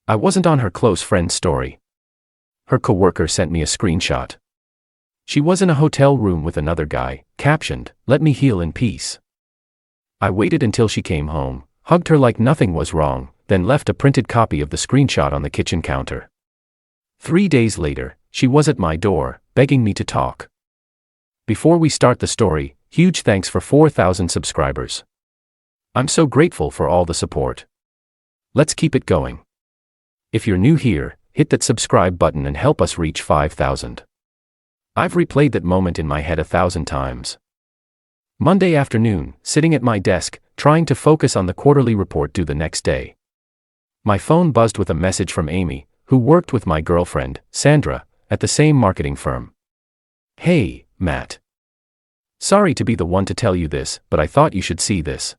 I wasn't on her close friend's story. Her coworker sent me a screenshot. She was in a hotel room with another guy, captioned, "Let me heal in peace." I waited until she came home, hugged her like nothing was wrong, then left a printed copy of the screenshot on the kitchen counter. 3 days later, she was at my door, begging me to talk. Before we start the story, huge thanks for 4,000 subscribers. I'm so grateful for all the support. Let's keep it going. If you're new here, hit that subscribe button and help us reach 5,000. I've replayed that moment in my head 1,000 times. Monday afternoon, sitting at my desk, trying to focus on the quarterly report due the next day. My phone buzzed with a message from Amy, who worked with my girlfriend, Sandra, at the same marketing firm. "Hey, Matt. Sorry to be the one to tell you this, but I thought you should see this."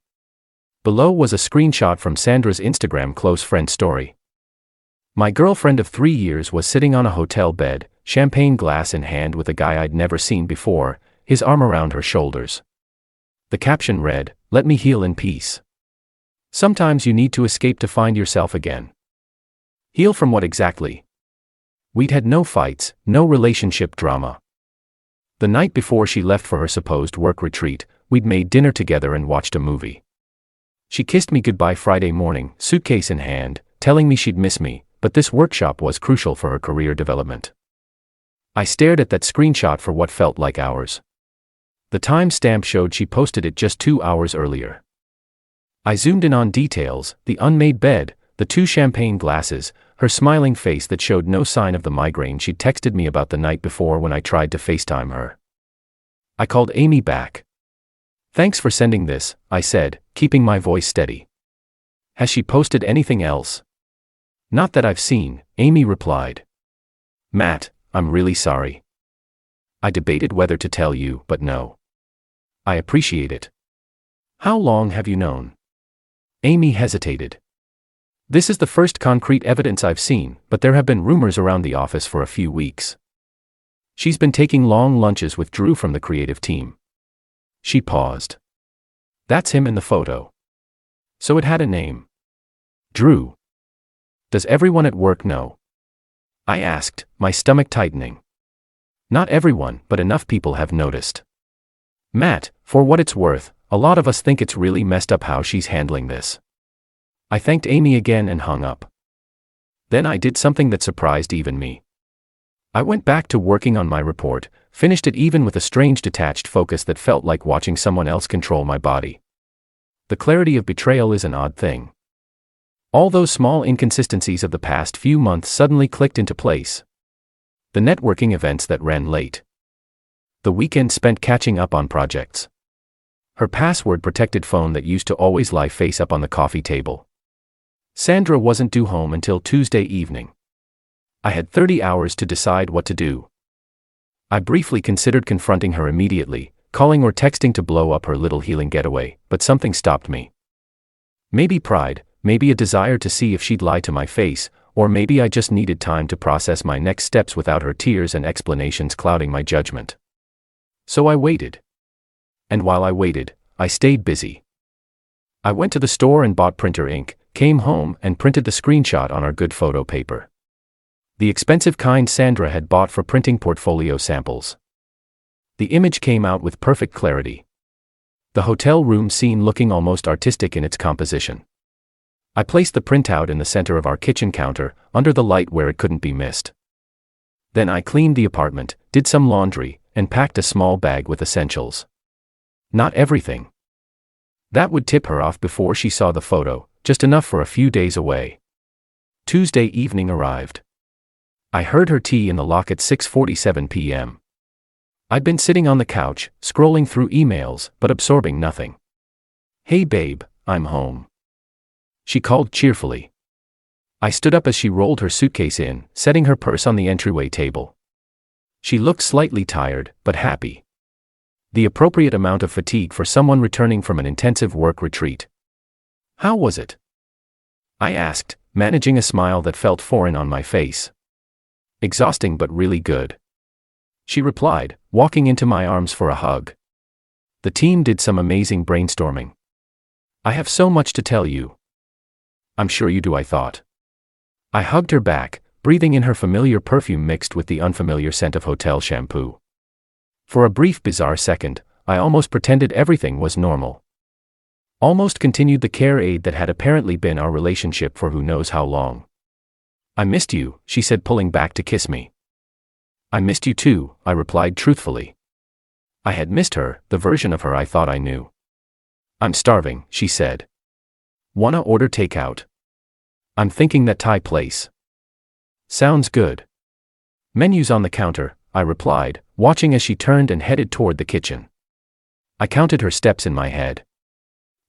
Below was a screenshot from Sandra's Instagram close friend story. My girlfriend of 3 years was sitting on a hotel bed, champagne glass in hand with a guy I'd never seen before, his arm around her shoulders. The caption read, "Let me heal in peace. Sometimes you need to escape to find yourself again." Heal from what exactly? We'd had no fights, no relationship drama. The night before she left for her supposed work retreat, we'd made dinner together and watched a movie. She kissed me goodbye Friday morning, suitcase in hand, telling me she'd miss me, but this workshop was crucial for her career development. I stared at that screenshot for what felt like hours. The timestamp showed she posted it just 2 hours earlier. I zoomed in on details, the unmade bed, the 2 champagne glasses, her smiling face that showed no sign of the migraine she'd texted me about the night before when I tried to FaceTime her. I called Amy back. "Thanks for sending this," I said, keeping my voice steady. "Has she posted anything else?" "Not that I've seen," Amy replied. "Matt, I'm really sorry. I debated whether to tell you, but no. I appreciate it." "How long have you known?" Amy hesitated. "This is the first concrete evidence I've seen, but there have been rumors around the office for a few weeks. She's been taking long lunches with Drew from the creative team." She paused. "That's him in the photo. So it had a name. Drew. Does everyone at work know?" I asked, my stomach tightening. "Not everyone, but enough people have noticed. Matt, for what it's worth, a lot of us think it's really messed up how she's handling this." I thanked Amy again and hung up. Then I did something that surprised even me. I went back to working on my report, finished it even with a strange detached focus that felt like watching someone else control my body. The clarity of betrayal is an odd thing. All those small inconsistencies of the past few months suddenly clicked into place. The networking events that ran late. The weekend spent catching up on projects. Her password-protected phone that used to always lie face up on the coffee table. Sandra wasn't due home until Tuesday evening. I had 30 hours to decide what to do. I briefly considered confronting her immediately, calling or texting to blow up her little healing getaway, but something stopped me. Maybe pride, maybe a desire to see if she'd lie to my face, or maybe I just needed time to process my next steps without her tears and explanations clouding my judgment. So I waited. And while I waited, I stayed busy. I went to the store and bought printer ink, came home and printed the screenshot on our good photo paper. The expensive kind Sandra had bought for printing portfolio samples. The image came out with perfect clarity. The hotel room scene looking almost artistic in its composition. I placed the printout in the center of our kitchen counter, under the light where it couldn't be missed. Then I cleaned the apartment, did some laundry, and packed a small bag with essentials. Not everything. That would tip her off before she saw the photo, just enough for a few days away. Tuesday evening arrived. I heard her tea in the lock at 6:47 p.m. I'd been sitting on the couch, scrolling through emails, but absorbing nothing. "Hey babe, I'm home," she called cheerfully. I stood up as she rolled her suitcase in, setting her purse on the entryway table. She looked slightly tired, but happy. The appropriate amount of fatigue for someone returning from an intensive work retreat. "How was it?" I asked, managing a smile that felt foreign on my face. "Exhausting but really good," she replied, walking into my arms for a hug. "The team did some amazing brainstorming. I have so much to tell you." "I'm sure you do," I thought. I hugged her back, breathing in her familiar perfume mixed with the unfamiliar scent of hotel shampoo. For a brief bizarre second, I almost pretended everything was normal. Almost continued the care aid that had apparently been our relationship for who knows how long. I missed you, she said, pulling back to kiss me. I missed you too, I replied truthfully. I had missed her, the version of her I thought I knew. I'm starving, she said. Wanna order takeout? I'm thinking that Thai place. Sounds good. Menus on the counter, I replied, watching as she turned and headed toward the kitchen. I counted her steps in my head.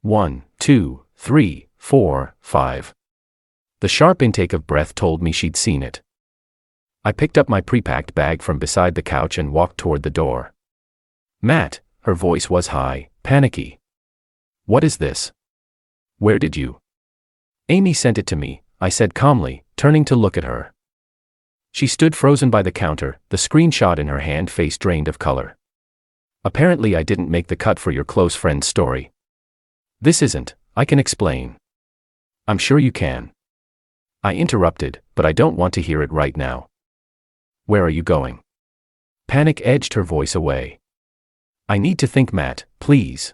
1, 2, 3, 4, 5. The sharp intake of breath told me she'd seen it. I picked up my pre-packed bag from beside the couch and walked toward the door. Matt, her voice was high, panicky. What is this? Where did you? Amy sent it to me, I said calmly, turning to look at her. She stood frozen by the counter, the screenshot in her hand, face drained of color. Apparently I didn't make the cut for your close friend's story. This isn't, I can explain. I'm sure you can. I interrupted, but I don't want to hear it right now. Where are you going? Panic edged her voice away. I need to think, Matt, please.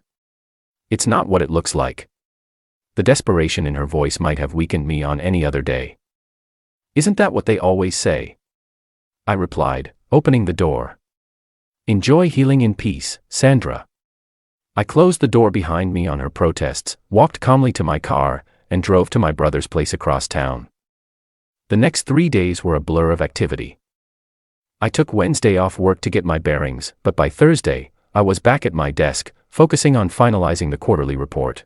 It's not what it looks like. The desperation in her voice might have weakened me on any other day. Isn't that what they always say? I replied, opening the door. Enjoy healing in peace, Sandra. I closed the door behind me on her protests, walked calmly to my car, and drove to my brother's place across town. The next 3 days were a blur of activity. I took Wednesday off work to get my bearings, but by Thursday, I was back at my desk, focusing on finalizing the quarterly report.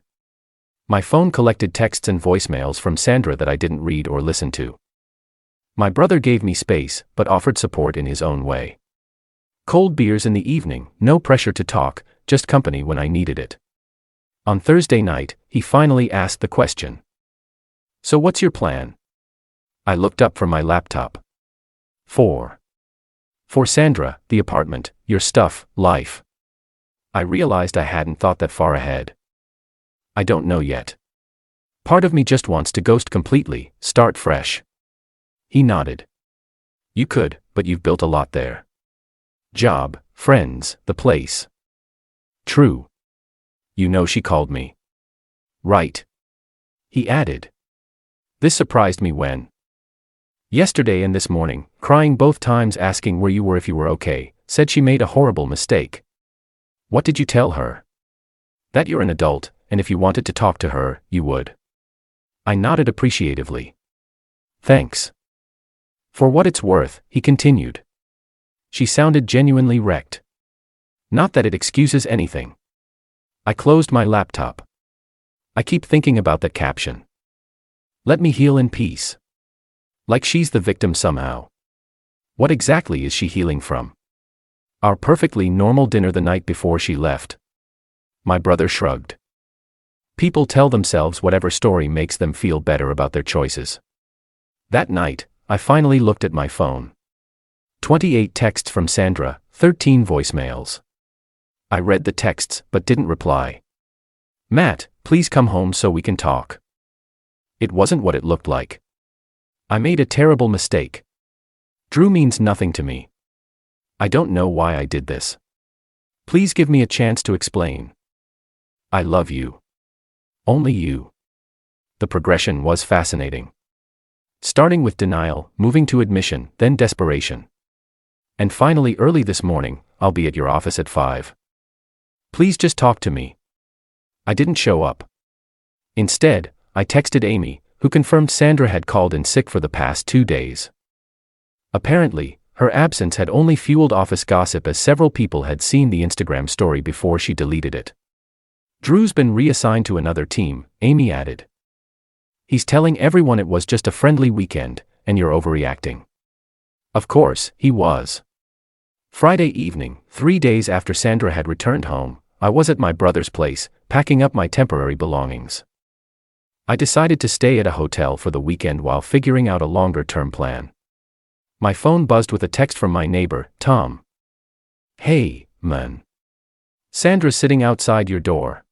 My phone collected texts and voicemails from Sandra that I didn't read or listen to. My brother gave me space, but offered support in his own way. Cold beers in the evening, no pressure to talk, just company when I needed it. On Thursday night, he finally asked the question. So what's your plan? I looked up from my laptop. For Sandra, the apartment, your stuff, life. I realized I hadn't thought that far ahead. I don't know yet. Part of me just wants to ghost completely, start fresh. He nodded. You could, but you've built a lot there. Job, friends, the place. True. You know she called me. Right. He added. This surprised me when. Yesterday and this morning, crying both times asking where you were if you were okay, said she made a horrible mistake. What did you tell her? That you're an adult, and if you wanted to talk to her, you would. I nodded appreciatively. Thanks. For what it's worth, he continued. She sounded genuinely wrecked. Not that it excuses anything. I closed my laptop. I keep thinking about that caption. Let me heal in peace. Like she's the victim somehow. What exactly is she healing from? Our perfectly normal dinner the night before she left. My brother shrugged. People tell themselves whatever story makes them feel better about their choices. That night, I finally looked at my phone. 28 texts from Sandra, 13 voicemails. I read the texts but didn't reply. Matt, please come home so we can talk. It wasn't what it looked like. I made a terrible mistake. Drew means nothing to me. I don't know why I did this. Please give me a chance to explain. I love you. Only you. The progression was fascinating. Starting with denial, moving to admission, then desperation. And finally, early this morning, I'll be at your office at 5. Please just talk to me. I didn't show up. Instead, I texted Amy, who confirmed Sandra had called in sick for the past 2 days. Apparently, her absence had only fueled office gossip as several people had seen the Instagram story before she deleted it. Drew's been reassigned to another team, Amy added. He's telling everyone it was just a friendly weekend, and you're overreacting. Of course, he was. Friday evening, 3 days after Sandra had returned home, I was at my brother's place, packing up my temporary belongings. I decided to stay at a hotel for the weekend while figuring out a longer-term plan. My phone buzzed with a text from my neighbor, Tom. Hey, man. Sandra's sitting outside your door.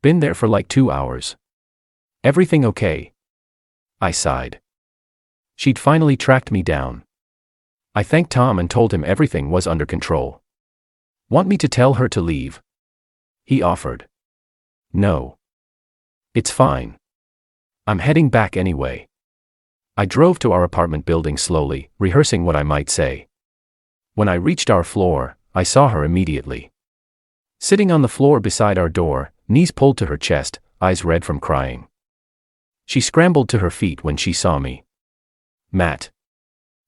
Been there for like 2 hours. Everything okay? I sighed. She'd finally tracked me down. I thanked Tom and told him everything was under control. Want me to tell her to leave? He offered. No. It's fine. I'm heading back anyway. I drove to our apartment building slowly, rehearsing what I might say. When I reached our floor, I saw her immediately. Sitting on the floor beside our door, knees pulled to her chest, eyes red from crying. She scrambled to her feet when she saw me. Matt.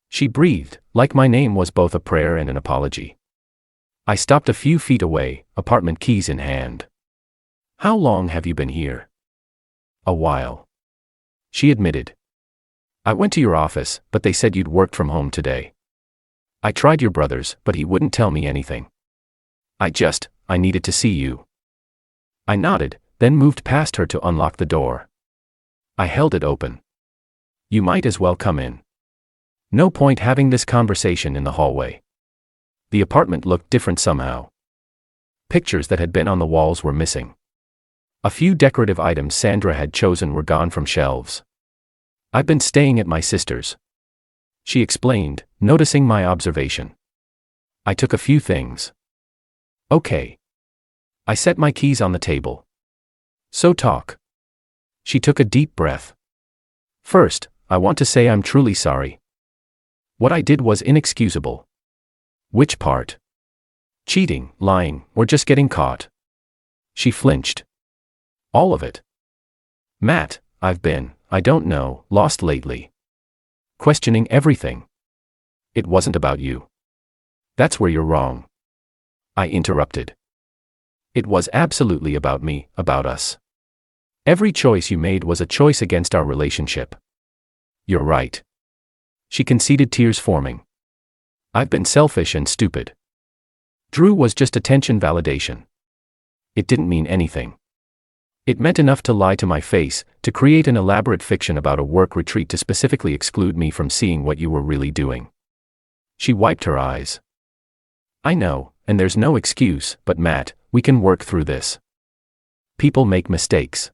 She breathed, like my name was both a prayer and an apology. I stopped a few feet away, apartment keys in hand. How long have you been here? A while. She admitted. I went to your office, but they said you'd worked from home today. I tried your brother's, but he wouldn't tell me anything. I needed to see you. I nodded, then moved past her to unlock the door. I held it open. You might as well come in. No point having this conversation in the hallway. The apartment looked different somehow. Pictures that had been on the walls were missing. A few decorative items Sandra had chosen were gone from shelves. I've been staying at my sister's. She explained, noticing my observation. I took a few things. Okay. I set my keys on the table. So talk. She took a deep breath. First, I want to say I'm truly sorry. What I did was inexcusable. Which part? Cheating, lying, or just getting caught? She flinched. All of it. Matt, I've been, I don't know, lost lately. Questioning everything. It wasn't about you. That's where you're wrong. I interrupted. It was absolutely about me, about us. Every choice you made was a choice against our relationship. You're right. She conceded, tears forming. I've been selfish and stupid. Drew was just attention validation. It didn't mean anything. It meant enough to lie to my face, to create an elaborate fiction about a work retreat to specifically exclude me from seeing what you were really doing. She wiped her eyes. I know, and there's no excuse, but Matt, we can work through this. People make mistakes.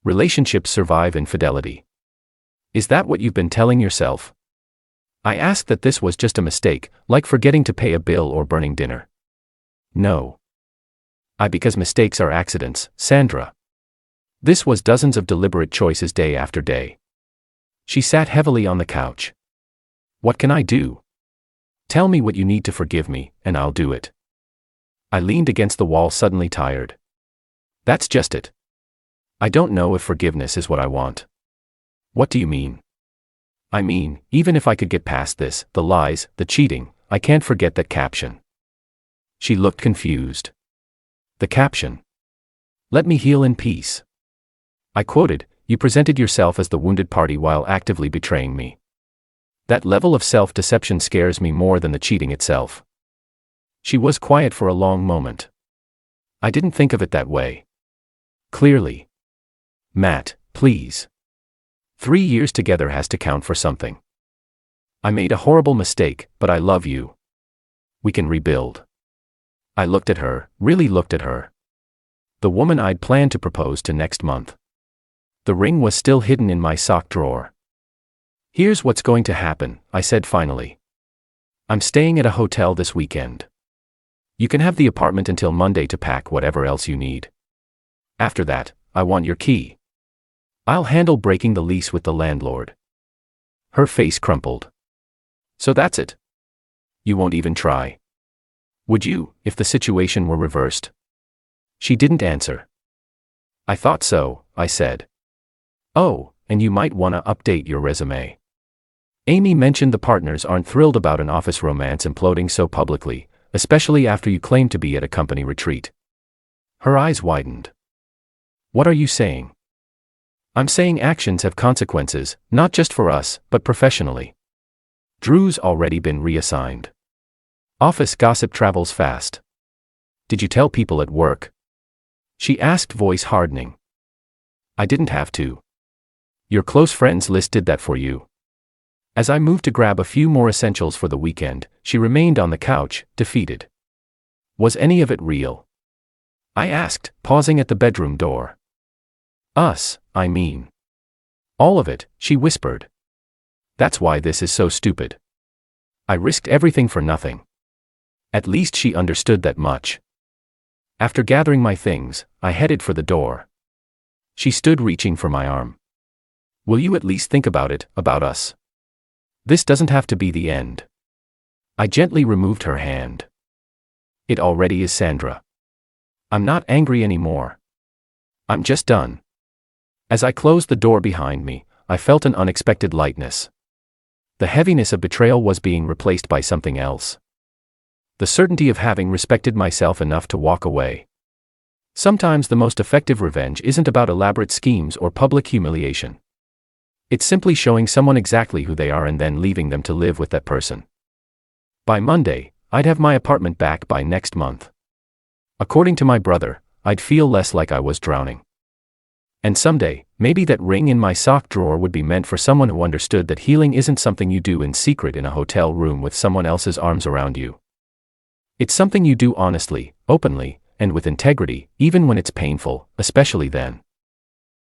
Relationships survive infidelity. Is that what you've been telling yourself? I asked that this was just a mistake, like forgetting to pay a bill or burning dinner. No. Because mistakes are accidents, Sandra. This was dozens of deliberate choices day after day. She sat heavily on the couch. What can I do? Tell me what you need to forgive me, and I'll do it. I leaned against the wall, suddenly tired. That's just it. I don't know if forgiveness is what I want. What do you mean? I mean, even if I could get past this, the lies, the cheating, I can't forget that caption. She looked confused. The caption. Let me heal in peace. I quoted, you presented yourself as the wounded party while actively betraying me. That level of self-deception scares me more than the cheating itself. She was quiet for a long moment. I didn't think of it that way. Clearly. Matt, please. 3 years together has to count for something. I made a horrible mistake, but I love you. We can rebuild. I looked at her, really looked at her. The woman I'd planned to propose to next month. The ring was still hidden in my sock drawer. Here's what's going to happen, I said finally. I'm staying at a hotel this weekend. You can have the apartment until Monday to pack whatever else you need. After that, I want your key. I'll handle breaking the lease with the landlord. Her face crumpled. So that's it. You won't even try. Would you, if the situation were reversed? She didn't answer. I thought so, I said. Oh, and you might want to update your resume. Amy mentioned the partners aren't thrilled about an office romance imploding so publicly, especially after you claimed to be at a company retreat. Her eyes widened. What are you saying? I'm saying actions have consequences, not just for us, but professionally. Drew's already been reassigned. Office gossip travels fast. Did you tell people at work? She asked, voice hardening. I didn't have to. Your close friends list did that for you. As I moved to grab a few more essentials for the weekend, she remained on the couch, defeated. Was any of it real? I asked, pausing at the bedroom door. Us, I mean. All of it, she whispered. That's why this is so stupid. I risked everything for nothing. At least she understood that much. After gathering my things, I headed for the door. She stood reaching for my arm. Will you at least think about it, about us? This doesn't have to be the end. I gently removed her hand. It already is, Sandra. I'm not angry anymore. I'm just done. As I closed the door behind me, I felt an unexpected lightness. The heaviness of betrayal was being replaced by something else. The certainty of having respected myself enough to walk away. Sometimes the most effective revenge isn't about elaborate schemes or public humiliation. It's simply showing someone exactly who they are and then leaving them to live with that person. By Monday, I'd have my apartment back by next month. According to my brother, I'd feel less like I was drowning. And someday, maybe that ring in my sock drawer would be meant for someone who understood that healing isn't something you do in secret in a hotel room with someone else's arms around you. It's something you do honestly, openly, and with integrity, even when it's painful, especially then.